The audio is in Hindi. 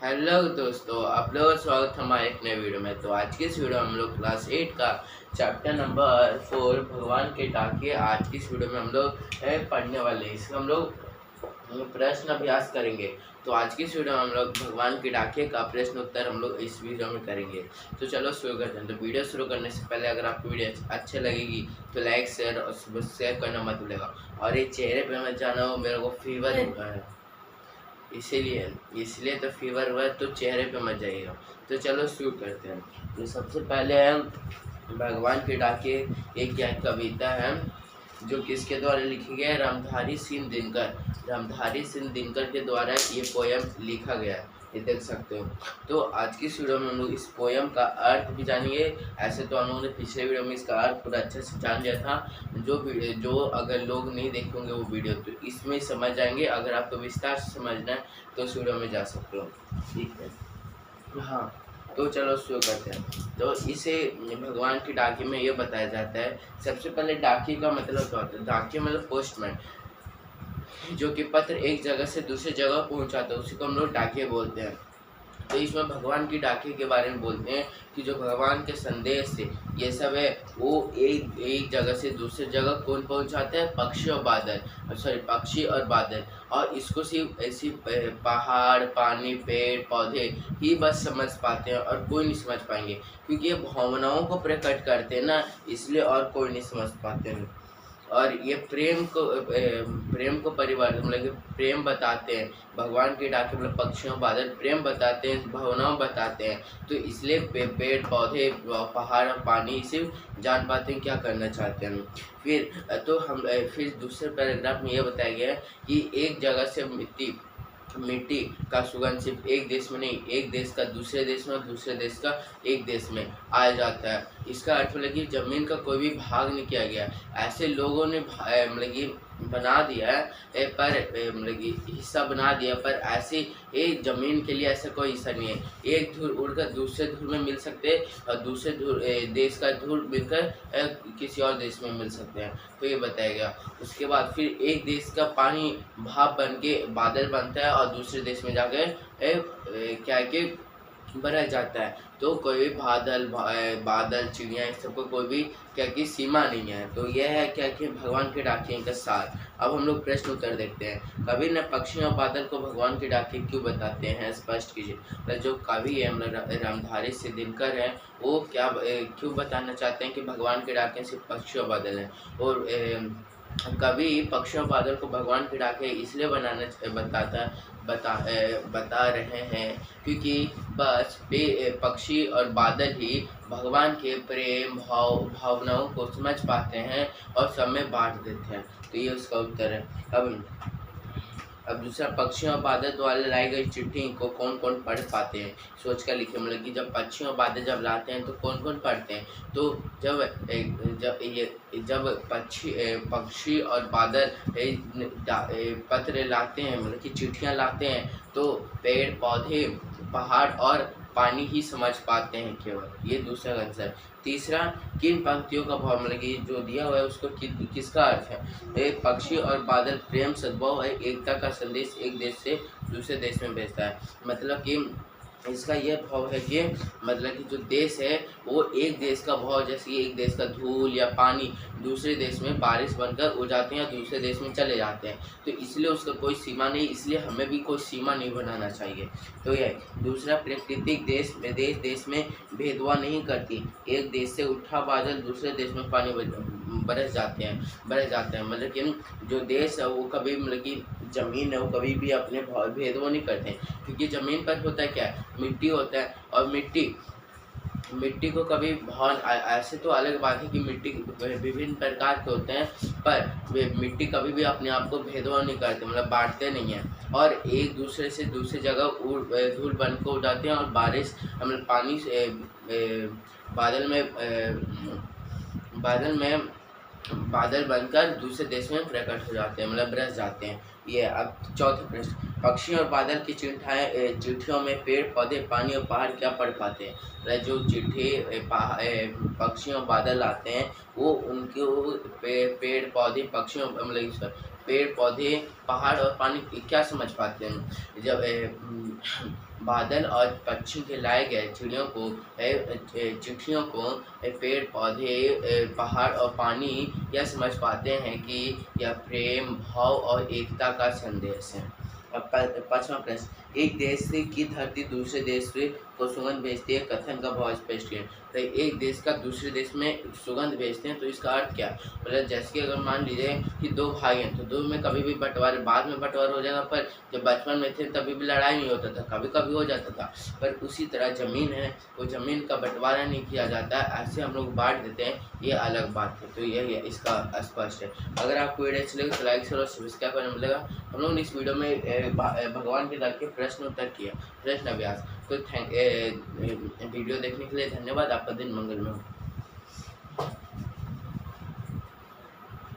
हेलो दोस्तों, आप लोगों का स्वागत है हमारे एक नए वीडियो में। तो आज की इस वीडियो में हम लोग क्लास 8 का चैप्टर नंबर 4 भगवान के डाकिए आज की इस वीडियो में हम लोग पढ़ने वाले हैं। इसमें हम लोग प्रश्न अभ्यास करेंगे। तो आज की इस वीडियो में हम लोग भगवान के डाकिए का प्रश्न उत्तर हम लोग इस वीडियो में करेंगे। तो चलो शुरू करते हैं। तो वीडियो शुरू करने से पहले अगर आपको वीडियो अच्छे लगेगी तो लाइक शेयर और शेयर करना मत भूलेगा। और ये चेहरे पे मत जाना हो, मेरे को फीवर हुआ है इसलिए तो फीवर हुआ है, तो चेहरे पे मत जाइएगा। तो चलो शुरू करते हैं। तो सबसे पहले है भगवान के डाकिए एक क्या कविता है जो किसके द्वारा लिखी गई है? रामधारी सिंह दिनकर के द्वारा ये पोयम लिखा गया है, ये देख सकते हो। तो आज की वीडियो में हम लोग इस पोयम का अर्थ भी जानेंगे। ऐसे तो हम लोगों ने पिछले वीडियो में इसका अर्थ पूरा अच्छे से जान लिया था। जो अगर लोग नहीं देखेंगे वो वीडियो तो इसमें समझ जाएंगे। अगर आपको विस्तार से समझना है तो उस वीडियो में जा सकते हो, ठीक है। हाँ, तो चलो शुरू करते हैं। तो इसे भगवान की डाकी में ये बताया जाता है। सबसे पहले डाकी का मतलब क्या होता है? डाकी मतलब पोस्टमैन, जो कि पत्र एक जगह से दूसरी जगह पहुंचाता है, उसी को हम लोग डाकिया बोलते हैं। तो इसमें भगवान की डाकी के बारे में बोलते हैं कि जो भगवान के संदेश से ये सब है वो एक जगह से दूसरी जगह कौन पहुंचाते हैं? पक्षी और बादल। और इसको सिर्फ ऐसी पहाड़, पानी, पेड़ पौधे ही बस समझ पाते हैं और कोई नहीं समझ पाएंगे, क्योंकि ये भावनाओं को प्रकट करते हैं ना, इसलिए और कोई नहीं समझ पाते हैं। और ये प्रेम को परिवार मतलब कि प्रेम बताते हैं। भगवान के डाके मतलब पक्षियों बादल प्रेम बताते हैं, भावनाओं बताते हैं। तो इसलिए पेड़ पौधे, पहाड़, पानी सिर्फ जान पाते हैं क्या करना चाहते हैं। फिर दूसरे पैराग्राफ में ये बताया गया है कि एक जगह से मिट्टी का सुगंध सिर्फ एक देश में नहीं, एक देश का दूसरे देश में और दूसरे देश का एक देश में आ जाता है। इसका अर्थ मतलब कि जमीन का कोई भी भाग नहीं किया गया। ऐसे लोगों ने मतलब कि बना दिया है पर मतलब कि हिस्सा बना दिया, पर ऐसे एक जमीन के लिए ऐसा कोई हिस्सा नहीं है। एक धूल उड़कर दूसरे धूल में मिल सकते हैं और दूसरे देश का धूल मिलकर किसी और देश में मिल सकते हैं। तो ये बताया गया। उसके बाद फिर एक देश का पानी भाप बन के बादल बनता है और दूसरे देश में जाकर क्या है कि बरस जाता है। तो कोई भी बादल चिड़िया इस सबको कोई भी क्या की सीमा नहीं है। तो यह है क्या कि भगवान के डाकिए का सार। अब हम लोग प्रश्न उत्तर देखते हैं। कवि ने पक्षी और बादल को भगवान के डाकिए क्यों बताते हैं? स्पष्ट कीजिए। तो जो कवि है मतलब रामधारी सिंह दिनकर है, वो क्यों बताना चाहते हैं कि भगवान के डाकिए सिर्फ पक्षी और बादल हैं। और कवि पक्षी और बादल को भगवान के डाके इसलिए बता रहे हैं क्योंकि बस पक्षी और बादल ही भगवान के प्रेम भावनाओं को समझ पाते हैं और सब में बांट देते हैं। तो ये उसका उत्तर है। अब दूसरा, पक्षियों और बादल द्वारा लाई गई चिट्ठी को कौन कौन पढ़ पाते हैं? सोच कर लिखे। मतलब कि जब पक्षियों और बादल जब लाते हैं तो कौन कौन पढ़ते हैं? तो जब पक्षी और बादल पत्र लाते हैं, मतलब कि चिट्ठियाँ लाते हैं, तो पेड़ पौधे, पहाड़ और पानी ही समझ पाते हैं केवल। ये दूसरा आंसर। तीसरा, किन पंक्तियों का भाव मतलब कि जो दिया हुआ है उसको किसका अर्थ है? एक पक्षी और बादल प्रेम सद्भाव है, एकता का संदेश एक देश से दूसरे देश में भेजता है। मतलब कि इसका यह भाव है कि मतलब कि जो देश है वो एक देश का भाव, जैसे एक देश का धूल या पानी दूसरे देश में बारिश बनकर उड़ जाते हैं, दूसरे देश में चले जाते हैं। तो इसलिए उसका कोई सीमा नहीं, इसलिए हमें भी कोई सीमा नहीं बनाना चाहिए। तो यह दूसरा, प्राकृतिक देश में भेदभाव नहीं करती। एक देश से उठा बादल दूसरे देश में पानी बरस जाते हैं। मतलब कि जो देश है वो कभी मतलब कि ज़मीन है वो कभी भी अपने भेदभाव नहीं करते हैं, क्योंकि ज़मीन पर होता है क्या, मिट्टी होता है। और मिट्टी को कभी भाव, ऐसे तो अलग बात है कि मिट्टी विभिन्न प्रकार के होते हैं, पर मिट्टी कभी भी अपने आप को भेदभाव नहीं करते, मतलब बांटते नहीं हैं। और एक दूसरे से दूसरी जगह धूल बन को उड़ जाते हैं और बारिश मतलब पानी से बादल बनकर दूसरे देश में प्रकट हो जाते हैं, मतलब बरस जाते हैं। ये अब चौथा प्रश्न, पक्षी और बादल की चिट्ठियों में पेड़ पौधे, पानी और पहाड़ क्या पढ़ पाते हैं? मतलब जो पक्षी और बादल आते हैं वो उनको पेड़ पौधे, पक्षियों मतलब पेड़ पौधे, पहाड़ और पानी क्या समझ पाते हैं? जब बादल और पक्षी के लाए गए चिट्ठियों को पेड़ पौधे, पहाड़ और पानी यह समझ पाते हैं कि यह प्रेम, भाव और एकता का संदेश है। अब पाँचवा प्रश्न, एक देश की धरती दूसरे देश को सुगंध भेजती है, कथन का भाव स्पष्ट है। तो एक देश का दूसरे देश में सुगंध भेजते हैं, तो इसका अर्थ क्या है? मतलब जैसे कि अगर मान लीजिए कि दो भाई हैं, तो दो में कभी भी बंटवारे, बाद में बंटवारा हो जाएगा, पर जब बचपन में थे तभी भी लड़ाई नहीं होता था, कभी कभी हो जाता था। पर उसी तरह ज़मीन है, वो ज़मीन का बंटवारा नहीं किया जाता, ऐसे हम लोग बांट देते हैं, ये अलग बात है। तो यही है, इसका स्पष्ट है। अगर आपको वीडियो अच्छी लगे तो लाइक शेयर और सब्सक्राइब करना मिलेगा। हम लोग ने इस वीडियो में भगवान के दर के प्रश्न उत्तर किया, प्रश्न अभ्यास। तो वीडियो देखने के लिए धन्यवाद। आपका दिन मंगलमय हो।